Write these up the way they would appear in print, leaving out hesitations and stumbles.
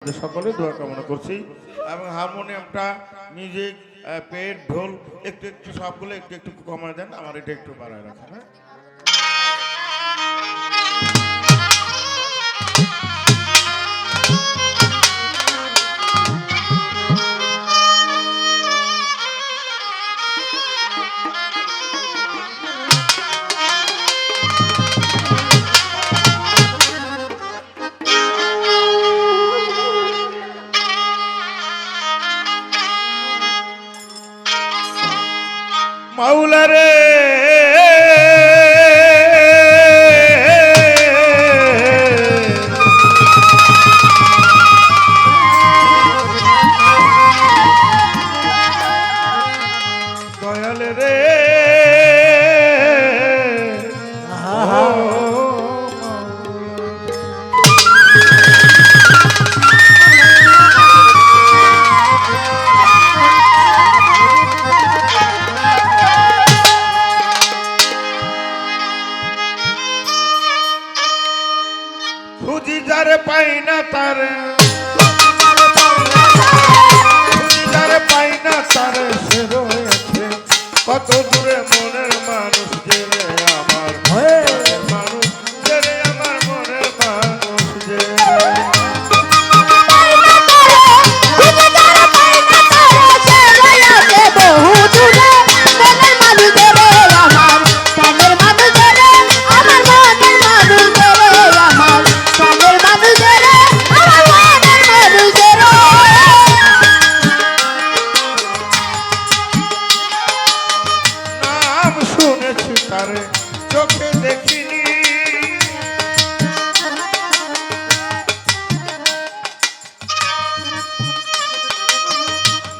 সকলে দোয়া কামনা করছি এবং হারমোনিয়ামটা মিউজিক পেট ঢোল একটু একটু সবগুলো একটু একটু কমায় দেন, আমার এটা একটু বাড়ায় রাখেন। হ্যাঁ, মাওলা রে দয়াল রে খুঁজি যারে পাই না তারে, খুঁজি যারে পাই না তারে, সে রয়েছে কত দূরে মনের মানুষ যে রে আমার মনের মানুষ যে রে আমার মনের মানুষ যে তারে চোখে দেখিনি,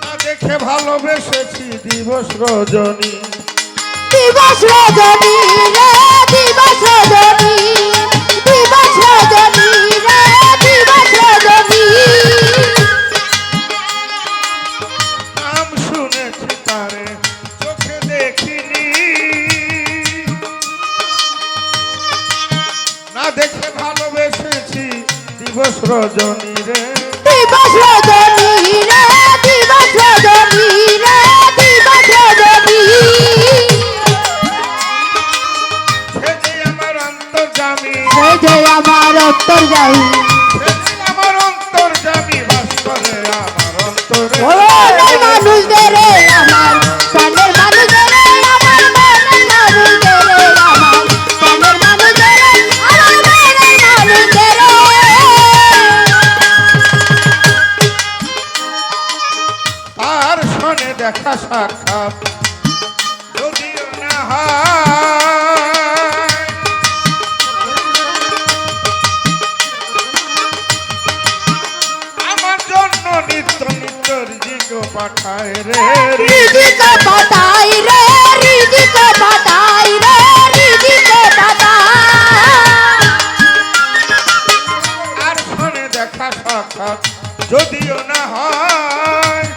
না দেখে ভালোবেসেছি দিবস রজনী, দিবস রজনী রে দিবস রজনী, দিবস রজনী রে দিবস রজনী। নাম শুনেছি তারে চোখে দেখিনি, না দেখে ভালোবেসেছি দিবস রজনী রে, দিবস রজনী রে দিবস রজনী রে দিবস রজনী। সে যে আমার অন্তর্যামী, সে যে আমার অন্তর্যামী, সে যে আমার অন্তর্যামী, বাস করে আমার অন্তরে। মনের মানুষদের রে আমার প্রাণের মানুষদের রে আমার মনের মানুষদের রে আমার প্রাণের মানুষদের রে আমার মনের মানুষদের রে। আর শোনে দেখা সাক্ষাৎ যদিও না হয়, আমার জন্য নিত্য নিত্য রিজিক পাঠায় রে, রিজিক পাঠাই রে রিজিক পাঠাই রে রিজিক পাঠাই। আর শোনে দেখা সাক্ষাৎ যদিও না হয়,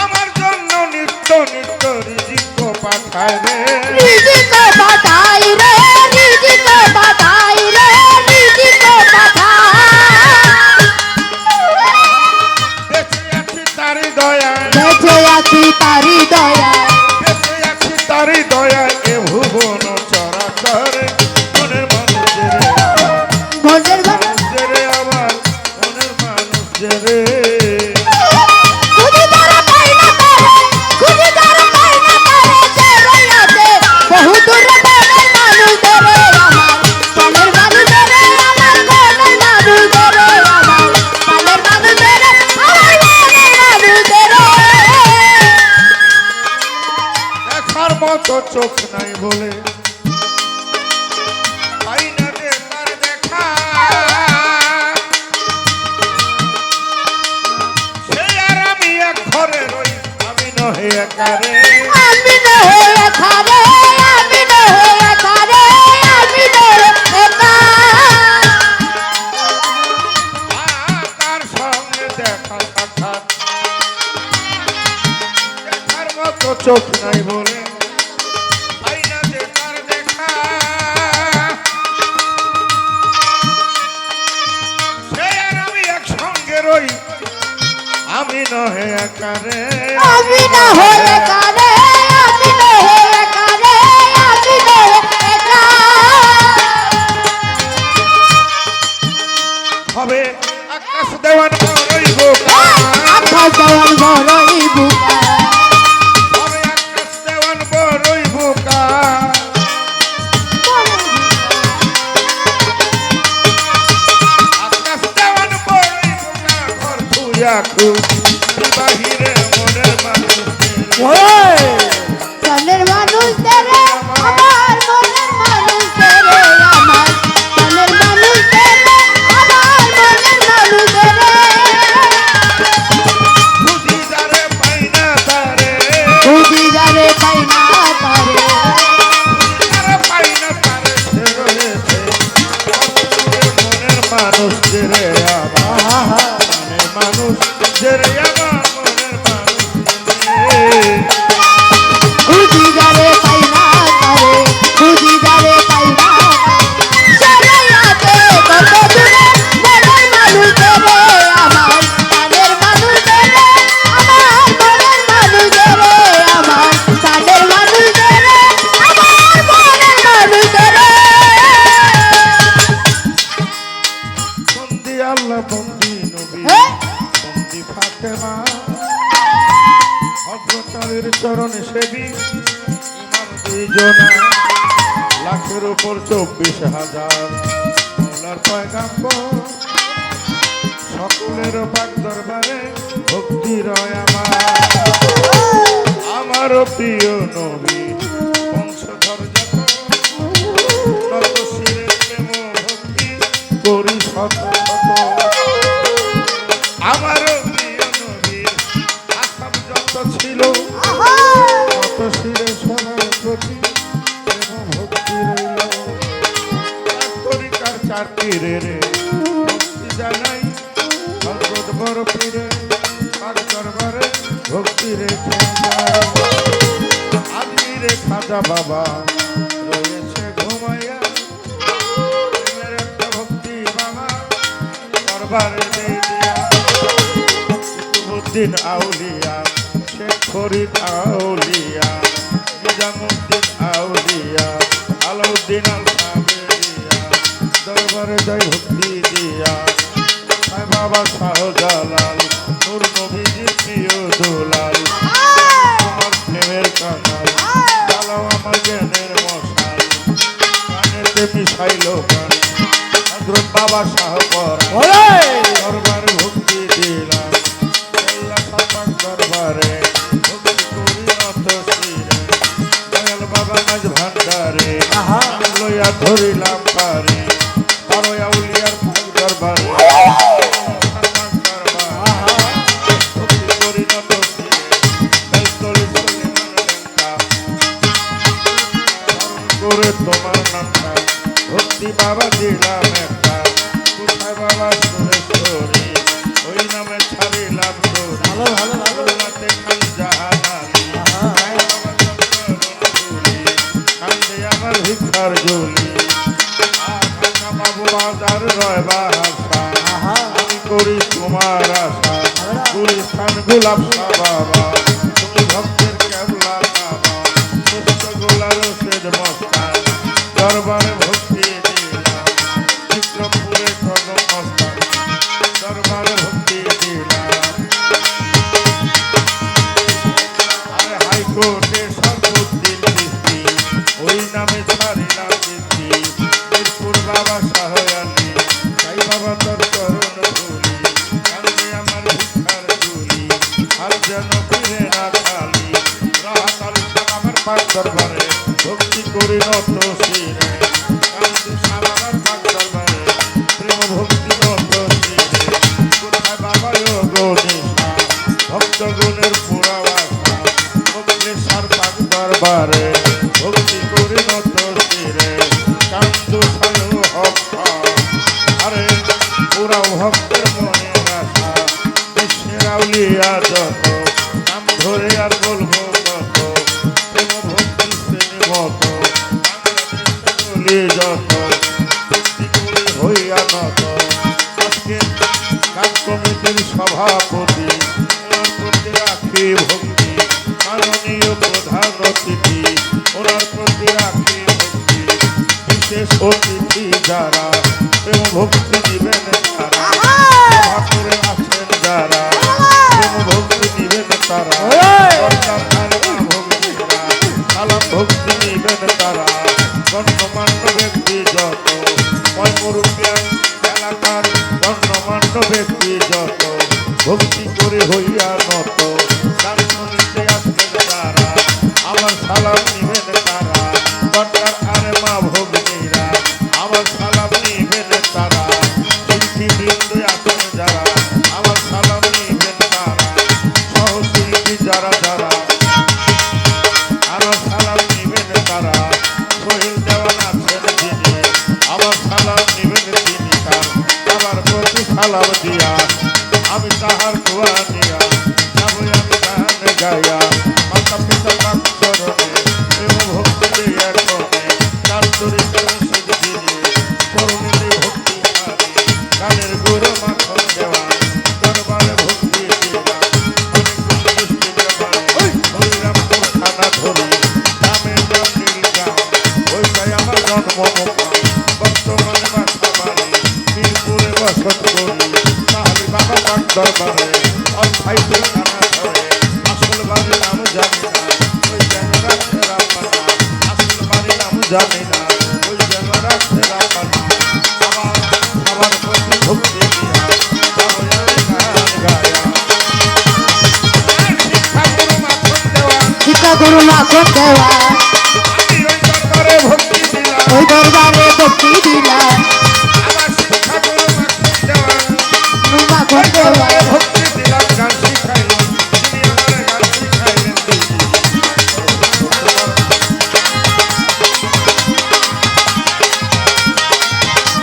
আমার জন্য নিত্য নিত্য রিজিক পাঠায় রে, রিজিক পাঠাই রে রিজিক পাঠাই রে রিজিক পাঠাই। বেঁচে আছি তারি দয়ায়, বেঁচে আছি তারি দয়ায়, বেঁচে আছি তারি দয়ায়, এ ভুবন চরাচরে মনের মানুষের মনের মানুষের আমার মনের মানুষের খুঁজি তারা পাই না তারে, খুঁজি তারা পাই না তারে, সে রইয়াছে বহু দূরে মনের মানুষদের রে আমার প্রাণের মানুষদের রে আমার মনের মানুষদের রে আমার প্রাণের মানুষদের রে আমার মনের মানুষদের রে। দেখার মতো চোখ নাই বলে পাই না যে তার দেখা, সে আর আমি এক ঘরে রই, আমি নহে একারে, আমি নহে এখানে, আমি নহে এখানে, আমি নহে একা। তার সঙ্গে দেখা সাক্ষাৎ দেখার মতো চোখ নাই বলে পাই না যে তার দেখা, সে আমি নহে একারে আমি না হয়ে কারে আমি না হয়ে কারে আমি না একা হবে আকাশ দেওয়ান বড়ই বোকা আকাশ দেওয়ান বড়ই বুকা হবে আকাশ দেওয়ান বড়ই বোকা আকাশ দেওয়ান বড়ই বোকা ঘর থুইয়া বাহিরে মনের মানুষ মনের মানুষ তেরে আমার মনের মানুষ তেরে আমার মনের মানুষ তেরে আমার মনের মানুষ তেরে খুঁজি যারে পাই না তারে খুঁজি যারে পাই না তারে যারে পাই না তারে সে রয়েছে মনের মানুষ জেরে আমার মনের মানুষ জেরে আমার মনের মানুষ জেরে খুঁজি যারে পাই না তারে খুঁজি যারে পাই না সরাইয়াতে কত দূরে মনের মানুষ তেরে আমার মনের মানুষ তেরে আমার মনের মানুষ তেরে আমার মনের মানুষ তেরে আমার মনের মানুষ তেরে বন্দি আল্লাহ বন্দি নবী বন্দি ফাতেমা হযরতের চরণে সেবী ইমাম দুইজনা লাখের উপর 24,000 মওলার পয়গাম্বর সকলের পাক দরবারে ভক্তি রয় আমার প্রিয় নবী বংশধর যত নত শিরে প্রেম ভক্তি করি শত শত আমার প্রিয় নবীর আসাম যত ছিল কত শিরে সবার প্রতি প্রেম ভক্তি রইল তরিকার চার পীরের ভক্তি জানাই হযরত বড় পীরের পাক দরবারে ভক্তি রেখে যায় আজমিরে খাজা বাবা রয়েছে ঘুমাইয়া প্রেমের একটা ভক্তি বাবা দরবারে দিয়ে দিয়া কুতুবউদ্দিন আউলিয়া শেখ ফরিদ আউলিয়া নিজামুদ্দিন আউলিয়া আলাউদ্দিন আল কাবেরিয়া দরবারে জয় ভক্তি দিয়া সাই বাবা শাহজালাল নূর নবীজির প্রিয় দুলাল তোমার প্রেমের কাঙাল জ্বালাও আমার জ্ঞানের মশাল কানেতে মিশাইল গান হযরত বাবা শাহ পরা দরবারে ভক্তি দিলাম আল্লাহ পাক দরবারে ভক্তি করি নত শিরে দয়াল বাবা মাঝ ভান্ডারে নাম লইয়া ধরিলাম পারে বড় আউলিয়ার পাক দরবারে পাক দরবারে ভক্তি করি নত শিরে বেলতলি সুলেমান লেঙ্কা স্মরণ করে তোমার নামটা ভক্তি বাবা দিলাম একটা কোথায় বাবা সুরেশ্বরী ওই নামে ছাড়িলাম তোর আল্লাহতে খান জাহানালি আয় বাবা চরণ ধুলি কান্দে আমার ভিক্ষার ঝুলি আখা বাবু বাজার রয় বাসা আমি করি তোমার আশা গুলিস্তান গোলাপ শাহ বাবা তুমি ভক্তের কেবলা বাবা পুষ্প গোলা রশেদ মস্তান দরবারে ভক্তি দিলাম বিক্রমপুরে কদম মস্তান দরবারে ভক্তি দিলাম আরে হাইকোর্টে সর্বুদ্দিন চিশতি ওই নামে ছাড়িলাম চিঠি মিরপুর বাবা শাহ আলী সাই বাবা তোর চরণ ধুলি কান্দে আমার ভিক্ষার ঝুলি আর যেন ফিরে না খালি রাহাত আল শাহ আমার পাক দরবারে ভক্তি করি নত শিরে কান্দে শাহ আমার পাক দরবারে প্রেম ভক্তি নত শিরে কোথায় বাবা গণিশা ভক্ত গুণের পুরা বাসা ভক্তেশ্বর পাক দরবারে ভক্তি করি নত শিরে কান্দু সায়ু হক আরে পুরা ভক্তের মনে আশা বিশ্বের আউলিয়া যত নাম ধরে আর বলবো কত প্রেম ভক্তি শ্রেণী মত বাংলাদেশে বলি যত ভক্তি করে হইয়া নত আজকে গান কমিটির সভাপতি রাখি ভক্তি মাননীয় প্রধান অতিথি ওনার প্রতি রাখি ভক্তি বিশেষ অতিথি যারা প্রেম ভক্তি দিবেন তারা সভা করে আছেন যারা প্রেম ভক্তি দিবেন তারা সরকার আর মা ভক্তিরা সালাম ভক্তি নিবেন তারা গণ্যমান্য ব্যক্তি যত ময়মুরুপিয়ান এলাকার গণ্যমান্য ব্যক্তি যত ভক্তি করে হইয়া নত গান শুনিতে আসবেন তারা আমার সালাম নিবেন তারা সরকার আর মা ভক্তিরা আমার সালাম নিবেন তারা শিল্পী বৃন্দ আছেন যারা আমার সালাম নিবেন তারা সহশিল্পী যারা যারা আমার সালাম নিবেন তারা সোহেল দেওয়ান আছেন যিনি আমার সালাম নিবেন তিনি তার আমার প্রতি সালাম দিয়া আমি তাহার দোয়া নিয়া যাবো আমি গান গায়া মাতা পিতা পাক চরণে প্রেম ভক্তি দিয়া কমে তার চরিত্র সুখ যিনি করুণীতে ভক্তি হারি গানের গুরু মাখন দেওয়া দরবারে ভক্তি দিয়া অনেক দৃষ্টি ব্যাপারে হরিরামপুর থানা ধরি গ্রামের নাম নীলগাঁও ওইটাই আমার জন্মমুখা বর্তমানে বাসা বাড়ি মিরপুরে বসত করি তাহলে বাবা পাক দরবারে অস্থায়ী ঠিকানা ধরে আসল বাড়ির নাম জানি না ওই যেন রাখছে রাপানা আসল বাড়ির নাম জানি না ওই যেন রাখছে রাপানা আমার আমার প্রতি ভক্তি দিয়া যাবো আমি গান গায়া শিক্ষাগুরু মাখন দেওয়া শিক্ষা গুরু মাখন দেওয়া আমি ওই দরবারে ভক্তি দিলাম ওই দরবারে ভক্তি দিলাম আমার শিক্ষাগুরু মাখন দেওয়া গুরু মাখন ওই দেওয়া দরবারে ভক্তি দিলাম গান শিখাইলাম তিনি আমার গান শিখাইলেন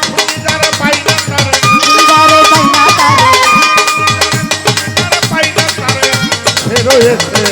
তুমি যারা পাই না তারে দিদারে পাইনা তারে যারা পাই না তারে ফেরো এসে